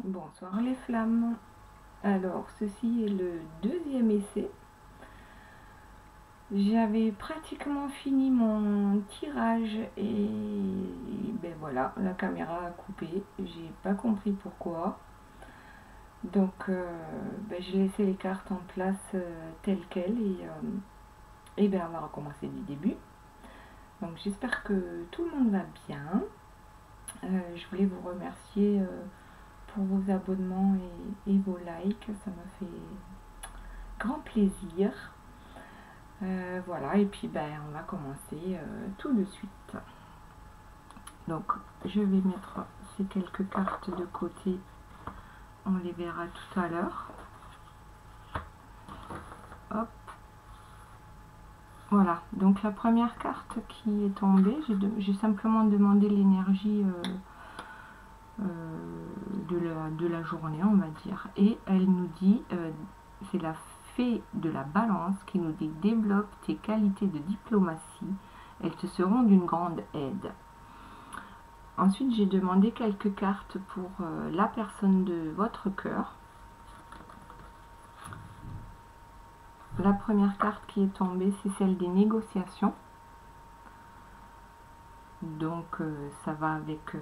Bonsoir les flammes. Alors, ceci est le deuxième essai. J'avais pratiquement fini mon tirage et ben voilà, la caméra a coupé. J'ai pas compris pourquoi. Donc, j'ai laissé les cartes en place telles quelles et ben on va recommencer du début. Donc, j'espère que tout le monde va bien. Je voulais vous remercier pour vos abonnements et vos likes, ça m'a fait grand plaisir. Voilà, et puis on va commencer tout de suite. Donc je vais mettre ces quelques cartes de côté, on les verra tout à l'heure. Hop, voilà, donc la première carte qui est tombée, j'ai simplement demandé l'énergie de la journée, on va dire, et elle nous dit, c'est la fée de la balance qui nous dit: développe tes qualités de diplomatie, elles te seront d'une grande aide. Ensuite, j'ai demandé quelques cartes pour la personne de votre cœur. La première carte qui est tombée, c'est celle des négociations. Donc, ça va avec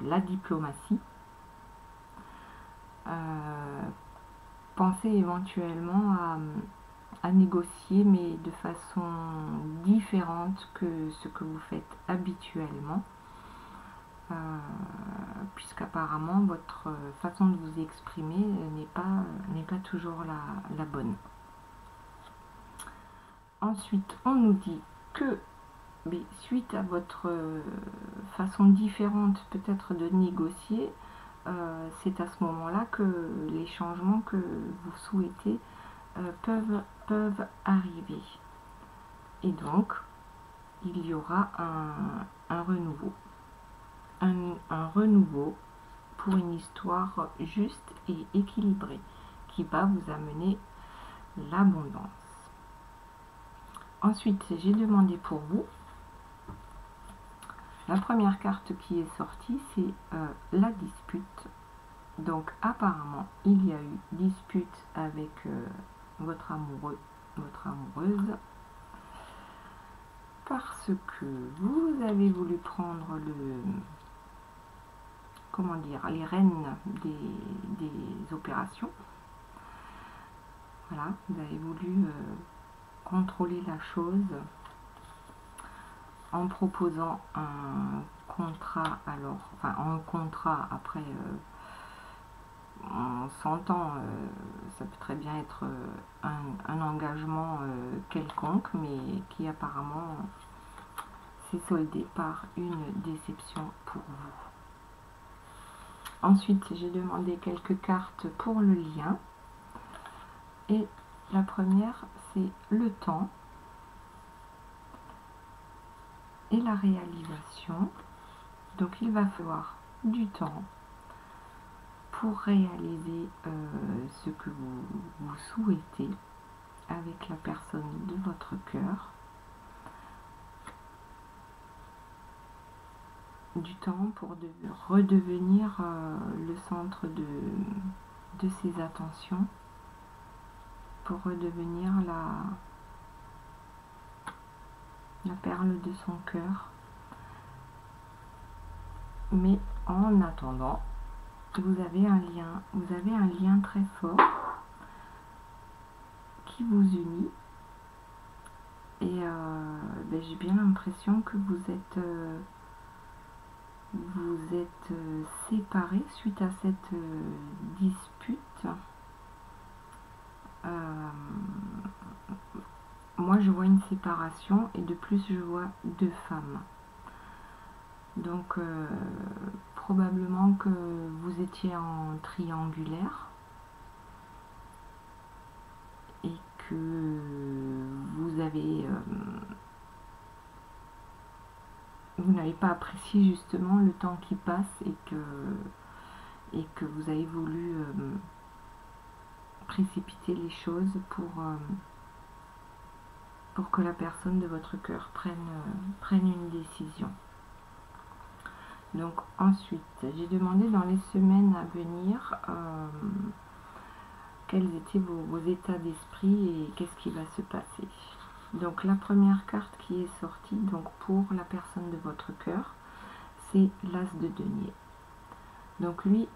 la diplomatie. Pensez éventuellement à négocier, mais de façon différente que ce que vous faites habituellement. Puisqu'apparemment votre façon de vous exprimer n'est pas toujours la bonne. Ensuite, on nous dit que suite à votre façon différente peut-être de négocier, c'est à ce moment-là que les changements que vous souhaitez peuvent arriver. Et donc, il y aura un renouveau. Un renouveau pour une histoire juste et équilibrée qui va vous amener l'abondance. Ensuite, j'ai demandé pour vous. La première carte qui est sortie, c'est la dispute. Donc apparemment, il y a eu dispute avec votre amoureux, votre amoureuse, parce que vous avez voulu prendre les rênes des opérations. Voilà, vous avez voulu contrôler la chose en proposant un contrat, un contrat, après on s'entend, ça peut très bien être un engagement quelconque, mais qui apparemment s'est soldé par une déception pour vous. Ensuite, j'ai demandé quelques cartes pour le lien. Et la première, c'est le temps et la réalisation. Donc, il va falloir du temps pour réaliser ce que vous souhaitez avec la personne de votre cœur. Du temps pour redevenir le centre de ses attentions, pour redevenir la perle de son cœur. Mais en attendant, vous avez un lien très fort qui vous unit, et j'ai bien l'impression que vous êtes séparés suite à cette dispute. Moi, je vois une séparation, et de plus, je vois deux femmes. Donc, probablement que vous étiez en triangulaire et que vous n'avez pas apprécié justement le temps qui passe, et que vous avez voulu précipiter les choses pour que la personne de votre cœur prenne une décision. Donc ensuite, j'ai demandé dans les semaines à venir quels étaient vos états d'esprit et qu'est-ce qui va se passer. Donc la première carte qui est sortie, donc pour la personne de votre cœur, c'est l'As de denier. Donc lui,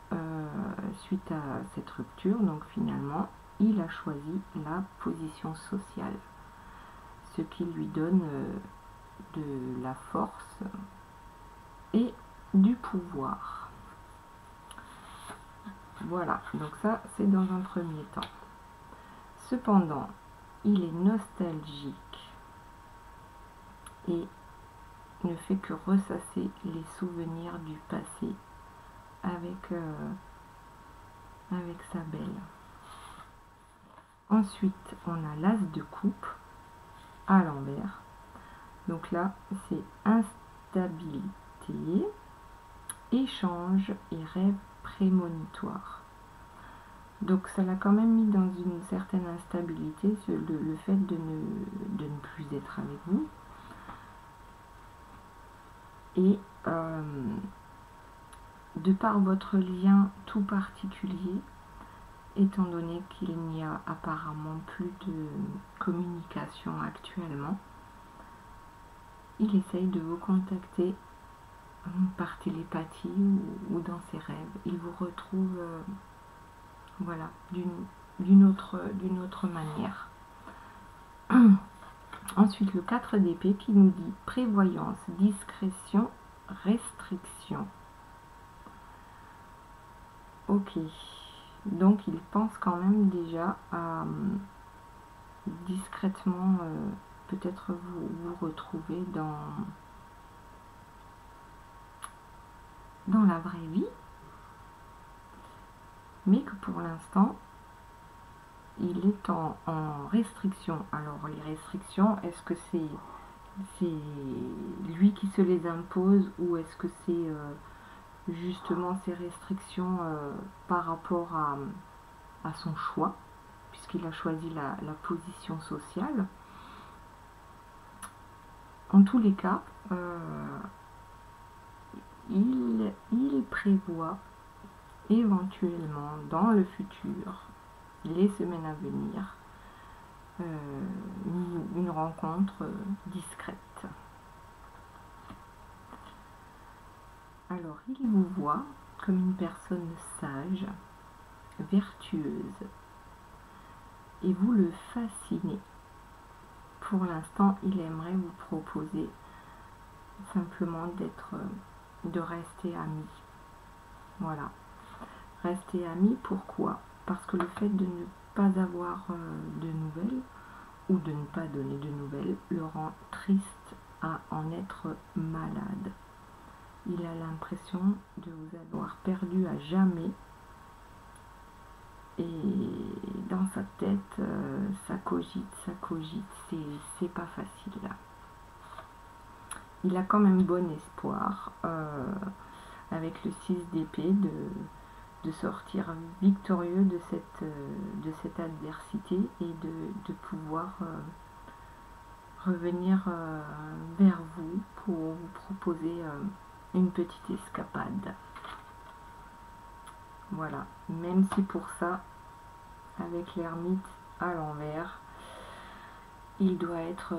suite à cette rupture, donc finalement, il a choisi la position sociale, ce qui lui donne de la force et du pouvoir. Voilà, donc ça c'est dans un premier temps. Cependant, il est nostalgique et ne fait que ressasser les souvenirs du passé avec sa belle. Ensuite, on a l'As de coupe à l'envers. Donc là, c'est instabilité, échange et rêve prémonitoire. Donc ça l'a quand même mis dans une certaine instabilité, le fait de ne plus être avec vous. Et de par votre lien tout particulier, étant donné qu'il n'y a apparemment plus de communication actuellement, il essaye de vous contacter par télépathie ou dans ses rêves. Il vous retrouve voilà, d'une autre manière. Ensuite, le 4 d'épée qui nous dit prévoyance, discrétion, restriction. Ok, donc il pense quand même déjà à discrètement peut-être vous retrouver dans la vraie vie, mais que pour l'instant il est en restriction. Alors les restrictions, est-ce que c'est lui qui se les impose ou est-ce que c'est justement ces restrictions par rapport à son choix, puisqu'il a choisi la position sociale. En tous les cas, il prévoit éventuellement dans le futur, les semaines à venir, une rencontre discrète. Alors, il vous voit comme une personne sage, vertueuse, et vous le fascinez. Pour l'instant, il aimerait vous proposer simplement de rester amis. Voilà. Rester amis, pourquoi? Parce que le fait de ne pas avoir de nouvelles ou de ne pas donner de nouvelles le rend triste à en être malade. Il a l'impression de vous avoir perdu à jamais et dans sa tête, ça cogite, c'est pas facile là. Il a quand même bon espoir avec le 6 d'épée de sortir victorieux de cette adversité et de pouvoir revenir vers vous pour vous proposer une petite escapade. Voilà, même si pour ça, avec l'ermite à l'envers, il doit être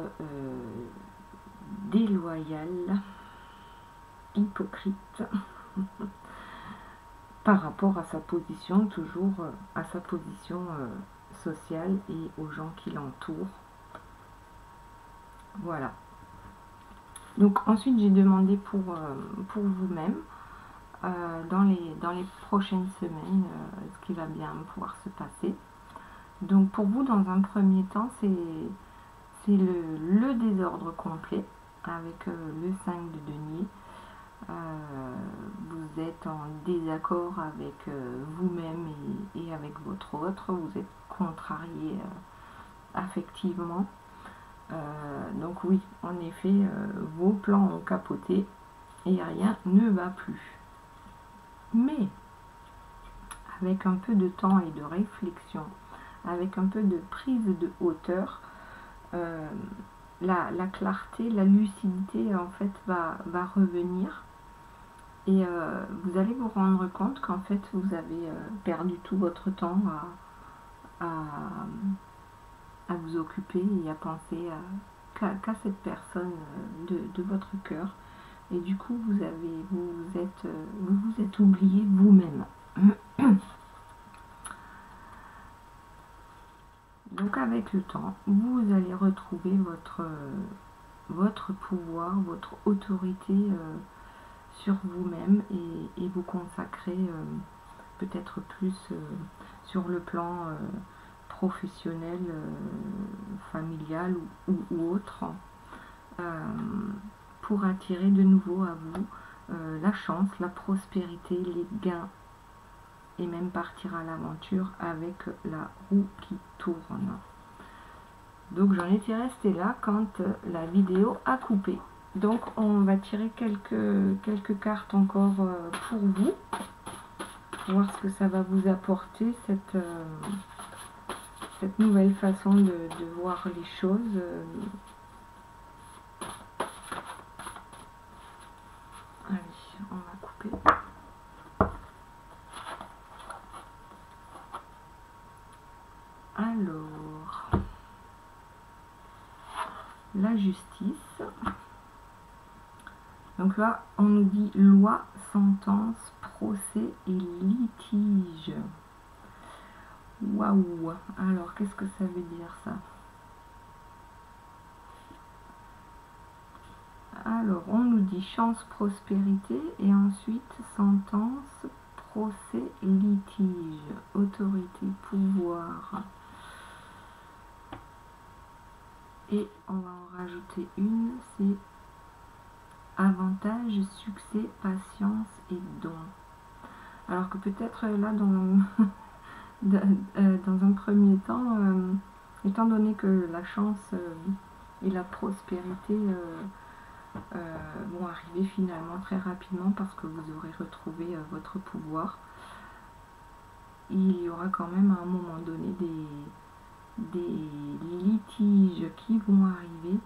déloyal, hypocrite, par rapport à sa position, toujours à sa position sociale et aux gens qui l'entourent. Voilà. Donc ensuite j'ai demandé pour vous-même dans les prochaines semaines ce qui va bien pouvoir se passer. Donc pour vous, dans un premier temps, c'est le désordre complet avec le 5 de denier. Vous êtes en désaccord avec vous-même et avec votre autre, vous êtes contrarié affectivement. Donc oui, en effet, vos plans ont capoté et rien ne va plus. Mais avec un peu de temps et de réflexion, avec un peu de prise de hauteur, la clarté, la lucidité en fait va revenir Et vous allez vous rendre compte qu'en fait vous avez perdu tout votre temps à vous occuper et à penser qu'à cette personne de votre cœur. Et du coup vous vous êtes oublié vous-même. Donc avec le temps, vous allez retrouver votre pouvoir, votre autorité sur vous-même et vous consacrer peut-être plus sur le plan professionnel, familial ou autre, pour attirer de nouveau à vous la chance, la prospérité, les gains et même partir à l'aventure avec la roue qui tourne. Donc j'en étais restée là quand la vidéo a coupé. Donc on va tirer quelques cartes encore pour vous, voir ce que ça va vous apporter, cette nouvelle façon de voir les choses. Allez, on va couper. Alors, la justice. Donc là, on nous dit loi, sentence, procès et litige. Waouh! Alors, qu'est-ce que ça veut dire ça? Alors, on nous dit chance, prospérité et ensuite sentence, procès, litige, autorité, pouvoir. Et on va en rajouter une, c'est avantage, succès, patience et don. Alors que peut-être là, dans un premier temps, étant donné que la chance et la prospérité vont arriver finalement très rapidement parce que vous aurez retrouvé votre pouvoir, il y aura quand même à un moment donné des litiges qui vont arriver,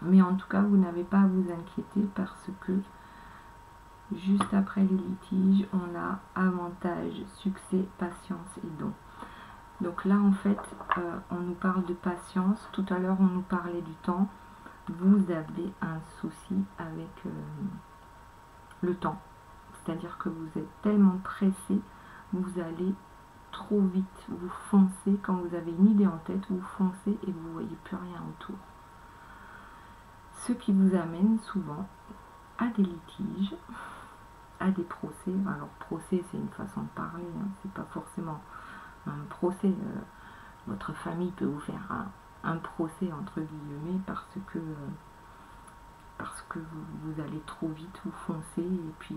mais en tout cas vous n'avez pas à vous inquiéter parce que juste après les litiges on a avantage, succès, patience et don. Donc là en fait on nous parle de patience, tout à l'heure on nous parlait du temps. Vous avez un souci avec le temps, c'est-à-dire que vous êtes tellement pressé, vous allez trop vite, vous foncez, quand vous avez une idée en tête, vous foncez et vous ne voyez plus rien autour. Ce qui vous amène souvent à des litiges, à des procès. Alors procès c'est une façon de parler, hein, c'est pas forcément un procès. Votre famille peut vous faire un procès entre guillemets parce que vous allez trop vite, vous foncez et puis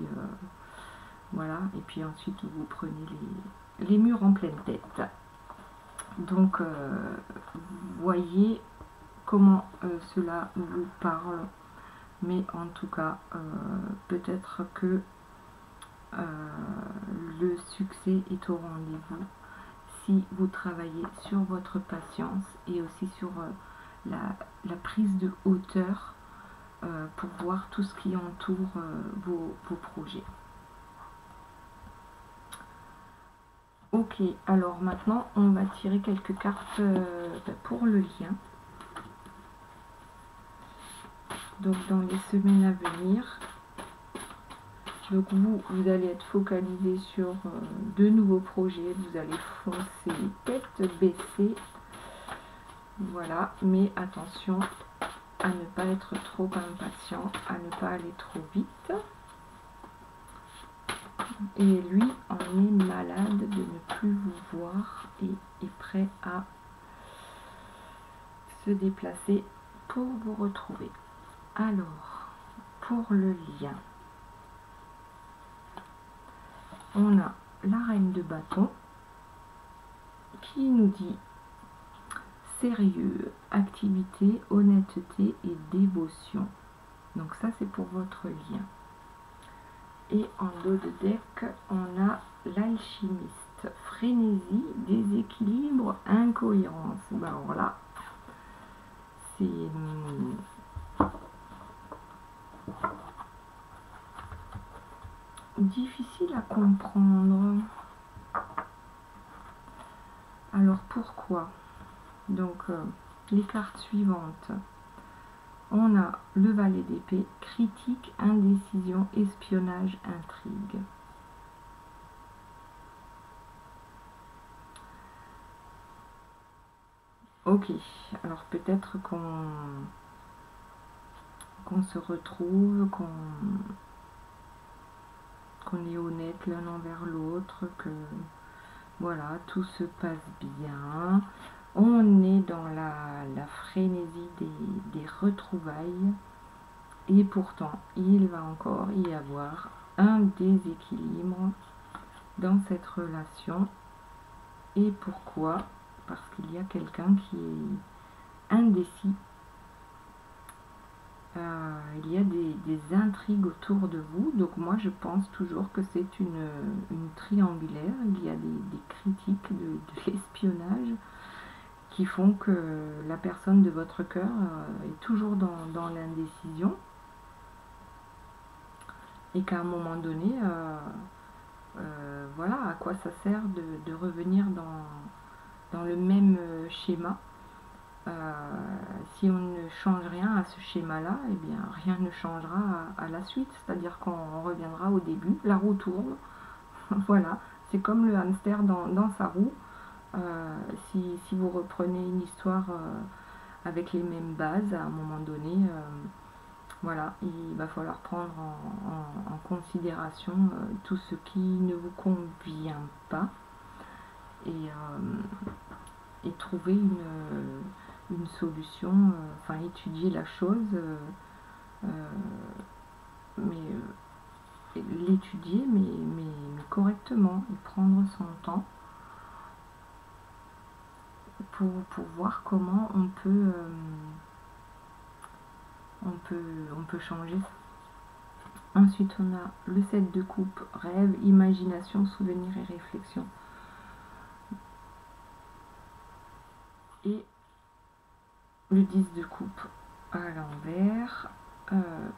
voilà, et puis ensuite vous prenez les murs en pleine tête. Donc vous voyez comment cela vous parle, mais en tout cas peut-être que le succès est au rendez-vous si vous travaillez sur votre patience et aussi sur la prise de hauteur pour voir tout ce qui entoure vos projets. Ok, alors maintenant on va tirer quelques cartes pour le lien. Donc dans les semaines à venir, donc vous allez être focalisé sur de nouveaux projets, vous allez foncer tête baissée, voilà, mais attention à ne pas être trop impatient, à ne pas aller trop vite. Et lui en est malade de ne plus vous voir et est prêt à se déplacer pour vous retrouver. Alors, pour le lien, on a la reine de bâton qui nous dit sérieux, activité, honnêteté et dévotion. Donc ça c'est pour votre lien. Et en dos de deck, on a l'alchimiste, frénésie, déséquilibre, incohérence. Ben alors là, c'est difficile à comprendre. Alors pourquoi? Donc les cartes suivantes. On a le valet d'épée, critique, indécision, espionnage, intrigue. Ok, alors peut-être qu'on se retrouve, qu'on est honnête l'un envers l'autre, que voilà, tout se passe bien. On est dans la frénésie des retrouvailles et pourtant il va encore y avoir un déséquilibre dans cette relation. Et pourquoi? Parce qu'il y a quelqu'un qui est indécis. Il y a des intrigues autour de vous, donc moi je pense toujours que c'est une triangulaire. Il y a des critiques de l'espionnage qui font que la personne de votre cœur est toujours dans l'indécision et qu'à un moment donné, voilà, à quoi ça sert de revenir dans le même schéma. Si on ne change rien à ce schéma-là, eh bien rien ne changera à la suite, c'est-à-dire qu'on reviendra au début, la roue tourne, voilà, c'est comme le hamster dans sa roue. Si vous reprenez une histoire avec les mêmes bases, à un moment donné, voilà, il va falloir prendre en considération tout ce qui ne vous convient pas et trouver une solution, enfin étudier la chose, mais l'étudier mais correctement et prendre son temps pour voir comment on peut changer ça. Ensuite on a le 7 de coupe, rêve, imagination, souvenir et réflexion. Et le 10 de coupe à l'envers,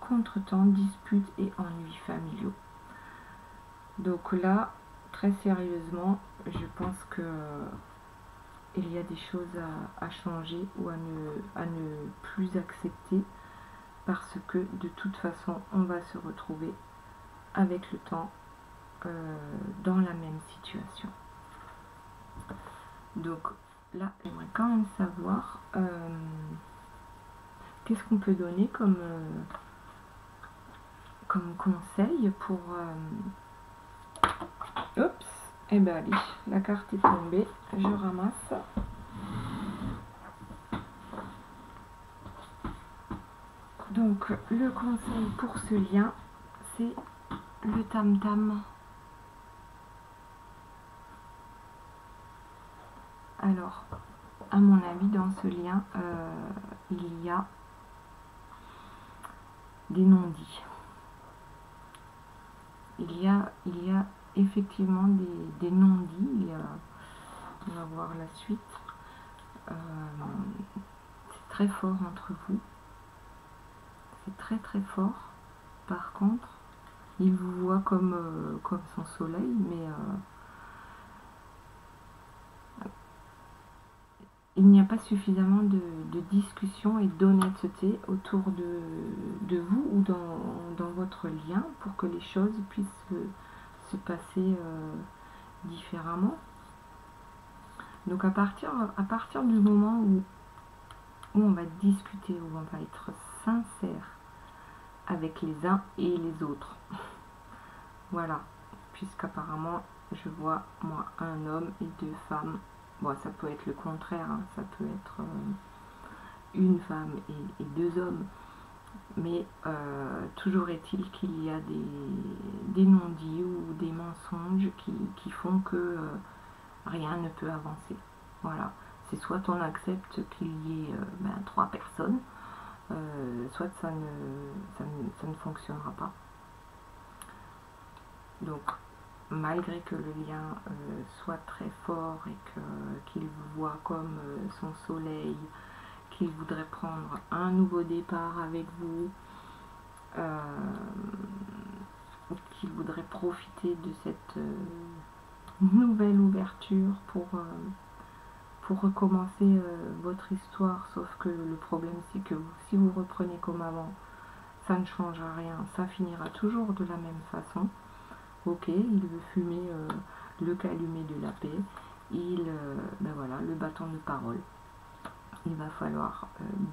contretemps, dispute et ennuis familiaux. Donc là, très sérieusement, je pense que il y a des choses à changer ou à ne plus accepter, parce que de toute façon on va se retrouver avec le temps dans la même situation. Donc là j'aimerais quand même savoir qu'est-ce qu'on peut donner comme conseil pour oups, et ben allez, la carte est tombée, je ramasse. Donc le conseil pour ce lien, c'est le tam-tam. Alors, à mon avis, dans ce lien, il y a des non-dits. Il y a effectivement des non-dits. On va voir la suite. C'est très fort entre vous. C'est très très fort. Par contre, il vous voit comme son soleil, mais il n'y a pas suffisamment de discussion et d'honnêteté autour de vous ou dans votre lien pour que les choses puissent se passer différemment. Donc à partir du moment où on va discuter, où on va être sincère avec les uns et les autres, voilà, puisqu'apparemment je vois moi un homme et deux femmes. Bon, ça peut être le contraire, hein. Ça peut être une femme et deux hommes, mais toujours est-il qu'il y a des non-dits ou des mensonges qui font que rien ne peut avancer. Voilà, c'est soit on accepte qu'il y ait 3 personnes, soit ça ne fonctionnera pas. Donc malgré que le lien soit très fort et qu'il vous voit comme son soleil, qu'il voudrait prendre un nouveau départ avec vous, qui voudrait profiter de cette nouvelle ouverture pour recommencer votre histoire, sauf que le problème c'est que si vous reprenez comme avant, ça ne changera rien, ça finira toujours de la même façon. Ok, il veut fumer le calumet de la paix, ben voilà, le bâton de parole. Il va falloir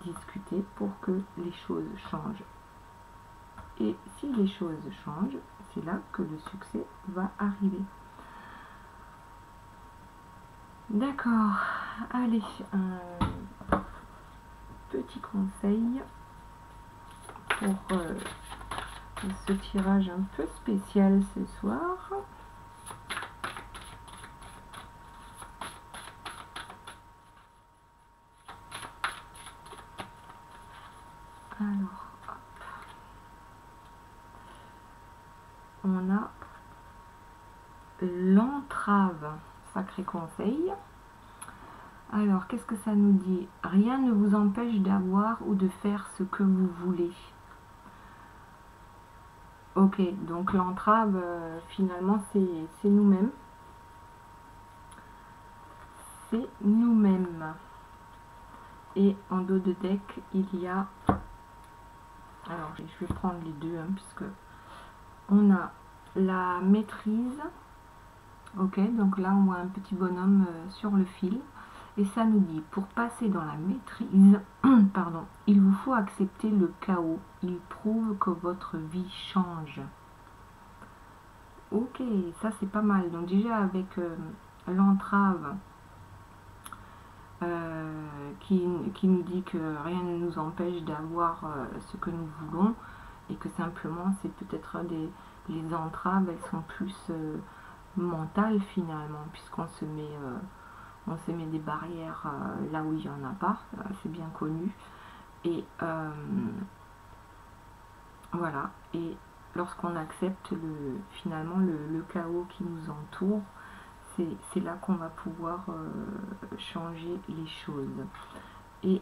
discuter pour que les choses changent. Et si les choses changent, c'est là que le succès va arriver. D'accord, allez, un petit conseil pour ce tirage un peu spécial ce soir. Alors, hop. On a l'entrave, sacré conseil. Alors, qu'est-ce que ça nous dit? Rien ne vous empêche d'avoir ou de faire ce que vous voulez. Ok, donc l'entrave, finalement, c'est nous-mêmes. C'est nous-mêmes. Et en dos de deck, il y a... Alors, je vais prendre les deux, puisque on a la maîtrise. Ok, donc là, on voit un petit bonhomme sur le fil. Et ça nous dit, pour passer dans la maîtrise, pardon, il vous faut accepter le chaos. Il prouve que votre vie change. Ok, ça c'est pas mal. Donc déjà avec l'entrave qui nous dit que rien ne nous empêche d'avoir ce que nous voulons et que simplement c'est peut-être les entraves, elles sont plus mentales finalement, puisqu'on se met... on se met des barrières là où il n'y en a pas, c'est bien connu. Et voilà. Et lorsqu'on accepte finalement le chaos qui nous entoure, c'est là qu'on va pouvoir changer les choses. Et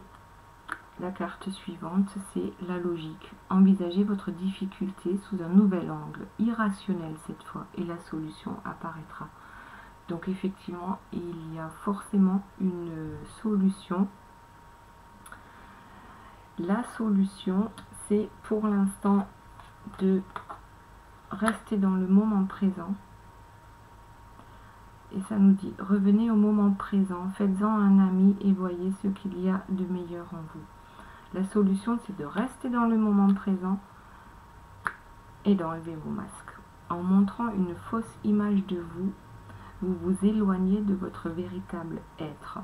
la carte suivante, c'est la logique. Envisagez votre difficulté sous un nouvel angle, irrationnel cette fois, et la solution apparaîtra. Donc effectivement, il y a forcément une solution. La solution, c'est pour l'instant de rester dans le moment présent. Et ça nous dit, revenez au moment présent, faites-en un ami et voyez ce qu'il y a de meilleur en vous. La solution, c'est de rester dans le moment présent et d'enlever vos masques. En montrant une fausse image de vous, vous vous éloignez de votre véritable être.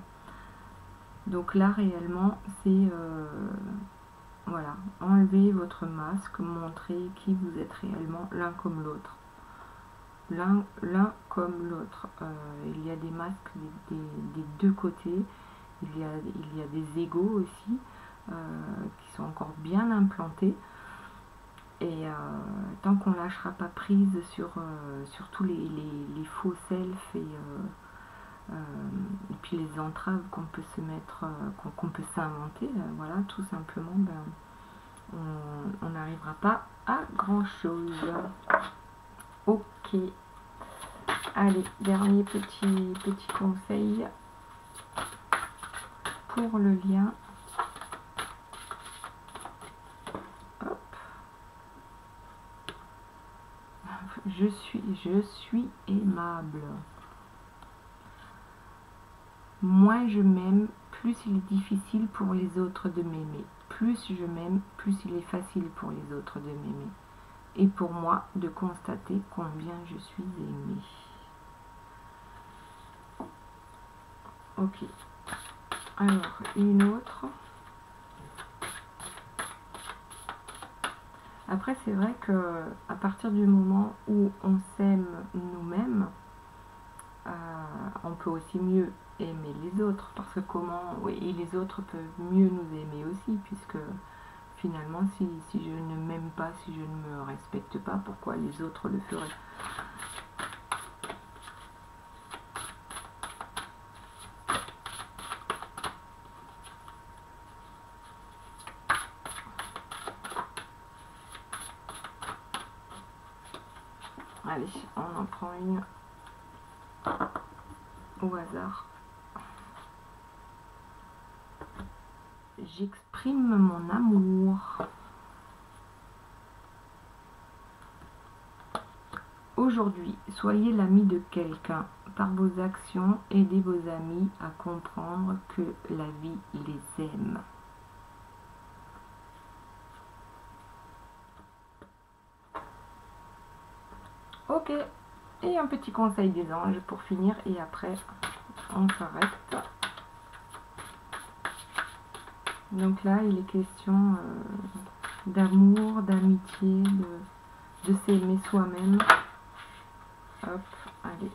Donc là réellement c'est voilà, enlevez votre masque, montrez qui vous êtes réellement l'un comme l'autre. L'un comme l'autre. Il y a des masques des deux côtés, il y a des égos aussi qui sont encore bien implantés. Et tant qu'on ne lâchera pas prise sur tous les faux selfs et puis les entraves qu'on peut se mettre, qu'on peut s'inventer, voilà, tout simplement, on n'arrivera pas à grand chose. Ok, allez, dernier petit conseil pour le lien. Hop. Je suis aimable. Moins je m'aime, plus il est difficile pour les autres de m'aimer. Plus je m'aime, plus il est facile pour les autres de m'aimer. Et pour moi, de constater combien je suis aimée. Ok. Alors, une autre. Après, c'est vrai que à partir du moment où on s'aime nous-mêmes, on peut aussi mieux aimer les autres, parce que oui, et les autres peuvent mieux nous aimer aussi, puisque finalement si je ne m'aime pas, si je ne me respecte pas, pourquoi les autres le feraient? Allez, on en prend une au hasard. J'exprime mon amour. Aujourd'hui, soyez l'ami de quelqu'un. Par vos actions, aidez vos amis à comprendre que la vie les aime. Ok, et un petit conseil des anges pour finir, et après on s'arrête. Donc là, il est question d'amour, d'amitié, de s'aimer soi-même. Hop, allez,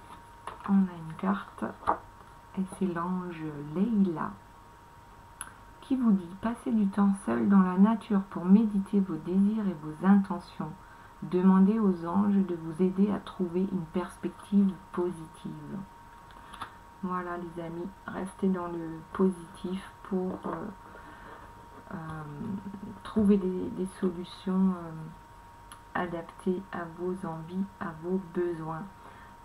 on a une carte, et c'est l'ange Leila qui vous dit: passez du temps seul dans la nature pour méditer vos désirs et vos intentions. Demandez aux anges de vous aider à trouver une perspective positive. Voilà les amis, restez dans le positif pour trouver des solutions adaptées à vos envies, à vos besoins.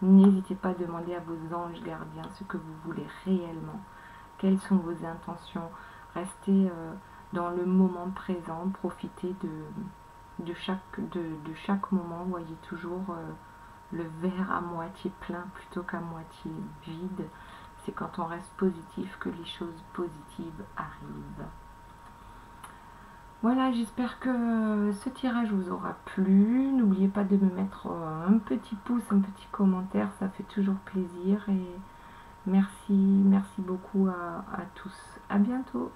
N'hésitez pas à demander à vos anges gardiens ce que vous voulez réellement. Quelles sont vos intentions? Restez dans le moment présent, profitez de chaque moment. Voyez toujours le verre à moitié plein plutôt qu'à moitié vide. C'est quand on reste positif que les choses positives arrivent. Voilà, j'espère que ce tirage vous aura plu. N'oubliez pas de me mettre un petit pouce, un petit commentaire, ça fait toujours plaisir. Et merci beaucoup à tous. À bientôt.